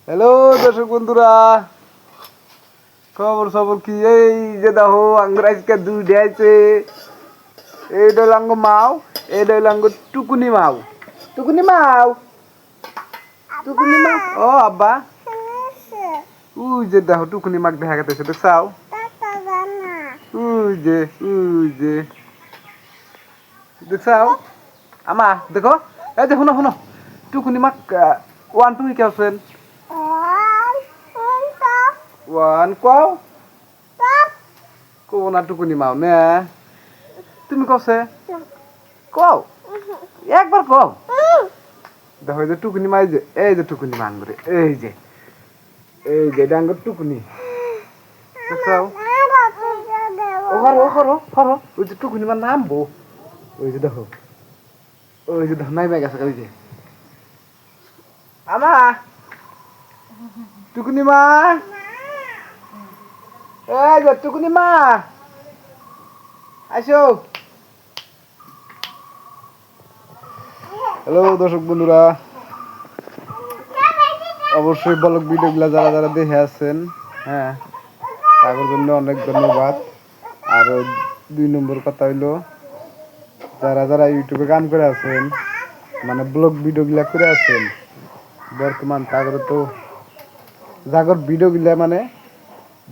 Hello দর্শক বন্ধুরা, খবর সবর কি? এই যে দেখো আঙ্গুর আজকে দুইটা আছে। এইটা হলো আঙ্গ মাও, এইটা হলো আঙ্গ টুকুনি মাও। টুকুনি মাও, টুকুনি মা। ও আব্বা, ওই যে দেখো টুকুনি মাক দেখা গেছে, দেখছাও? ওই যে দেখছাও? আমা দেখো, এই যে শুনো শুনো, টুকুনি মাক 1 2 কি আছেন? ওয়ান কও কও না টুকুনি মাও নে, তুমি কছে কও একবার কও। দেখো এই যে টুকুনি মা, এই যে টুকুনি মা আঙ্গুরে, এই যে ডাঙ্গর টুকুনি দেখছাও? ও হরো হরো হরো, ওই যে টুকুনি মা নামবো, ওই যে দেখো, ওই যে দেখো নাইমা গেছে। ওই যে আমা, টুকুনি মা, এই যে টুকুনি মা আসো। হ্যালো দর্শক বন্ধুরা, অবশ্যই ব্লগ ভিডিওগুলো যারা যারা দেখে আছেন, হ্যাঁ তাদের জন্য অনেক ধন্যবাদ। আর 2 নম্বর কথা হইলো, যারা যারা ইউটিউবে কাম করে আছেন, মানে ব্লগ ভিডিওগুলা করে আছেন, বর্তমান তাগর তো জাগর ভিডিওগুলা মানে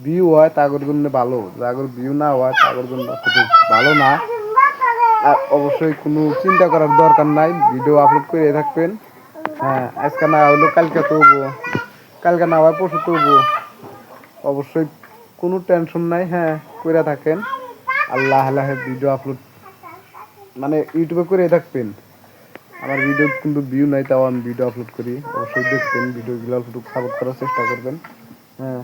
ভিউ হয় তাগর জন্য ভালো, জাগর ভিউ না হয় তাগর জন্য ভালো না। আর অবশ্যই কোনো চিন্তা করার দরকার নাই, ভিডিও আপলোড করে থাকবেন। হ্যাঁ আজকে না হইলো কালকে তবু, কালকে না হয় পরশু তবু, অবশ্যই কোনো টেনশন নাই। হ্যাঁ করে থাকেন, আল্লাহ আল্লাহ ভিডিও আপলোড মানে ইউটিউবে করে থাকবেন। আমার ভিডিও কিন্তু ভিউ নাই, তাও আমি ভিডিও আপলোড করি, অবশ্যই দেখবেন। ভিডিওগুলো অল্প সাপোর্ট করার চেষ্টা করবেন। হ্যাঁ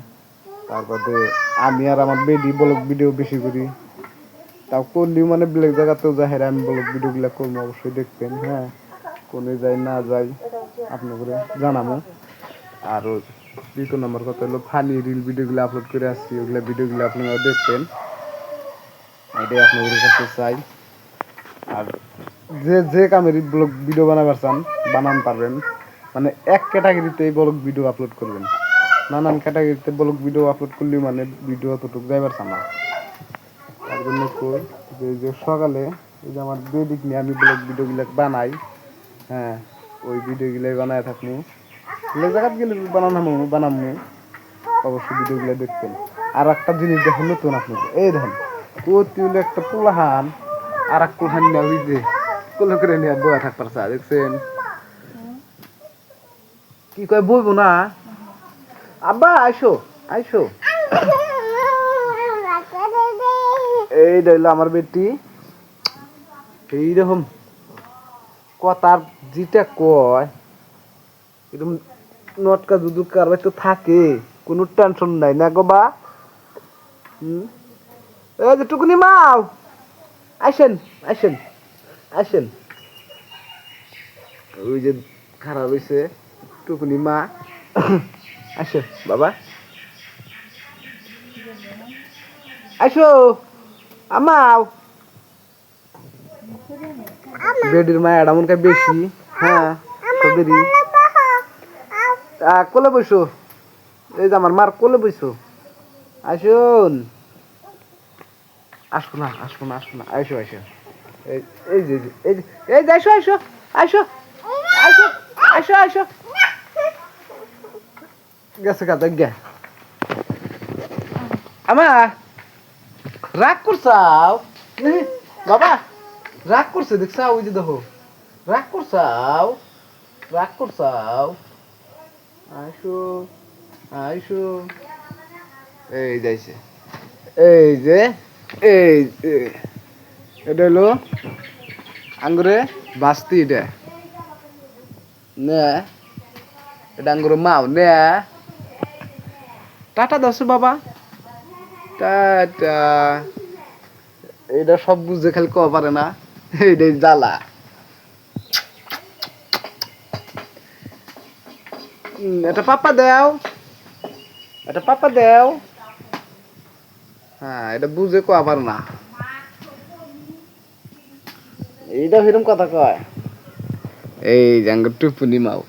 তারপরে আমি আর আমার বেডি ব্লগ ভিডিও বেশি করি, তাও করলেও মানে ব্লগ জায়গাতেও যাই, আমি ব্লগ ভিডিওগুলো করবো, অবশ্যই দেখবেন। হ্যাঁ কোনে যাই না যাই আপনাকে জানাবো। আর 2 নম্বর কথা হলো, ফানি রিল ভিডিওগুলো আপলোড করে আসছি, ওগুলো ভিডিওগুলো আপনারা দেখবেন, এটাই আপনাদের কাছে চাই। আর যে কামের ব্লগ ভিডিও বানাবার চান বানান পারবেন, মানে এক ক্যাটাগরিতে ব্লগ ভিডিও আপলোড করবেন, নানান ক্যাটাগরিতে ব্লগ ভিডিও আপলোড করলেও মানে ভিডিও অতটুকু যাইবার চান না। তার জন্য কই যে সকালে এই যে আমার বেডিক নিয়ে আমি ব্লগ ভিডিওগুলো বানাই, হ্যাঁ ওই ভিডিওগুলো বানায় থাকবো, জায়গাত গেলে বানামু, অবশ্যই ভিডিওগুলো দেখবেন। আর একটা জিনিস দেখুন নতুন আপনাকে, এই দেখেন কত একটা পোলাহান আর এক পোলাহান নিয়ে ওই যে কোলে করে নিয়ে বয়া থাকবার চা দেখছেন, কি কয় বইবো না? আব্বা আইসো আইসো, এই রইল আমার বেটি। এইরকম কথার যেটা কয় এরকম নটকা দুদু কারবার তো থাকে, কোনো টেনশন নাই না গো বা। এই যে টুকুনি মাও আসেন আসেন আসেন, ওই যে খারাপ হয়েছে টুকুনি মা, আসো বাবা আসো আমাও। বেডির মায়া মন খায় বেশি, হ্যাঁ সবেরই। কোলে বসো, এই যে আমার মার কোলে বসো, আসুন। আসবো না আসবো না আসবো না, আইসো আইসো, এই যে এই যে এই যে আইসো আইসো আইসো আইসো আইসো আইসো, গেছে কাজ গে আমা রাগ করছাও বাবা, রাগ করছে দেখছাও? ওই যে দেখো রাগ করছাও, রাগ করছাও, আইসো আইসো, এই যাইছে, এই যে এই এটা হলো আঙ্গুরে বাস্তি, এটা নে, এটা আঙ্গুরে মাও নে, টাটা দশ বাবা, টাটা। এটা সব বুঝে খালি কওয়া পারে না, এইটাই জ্বালা। এটা পাপা দেও, এটা পাপা দেও, হ্যাঁ এটা বুঝে কওয়া পারে না, এইটা সেরকম কথা কয়। এই জাঙ্গ টুপুনি মাও।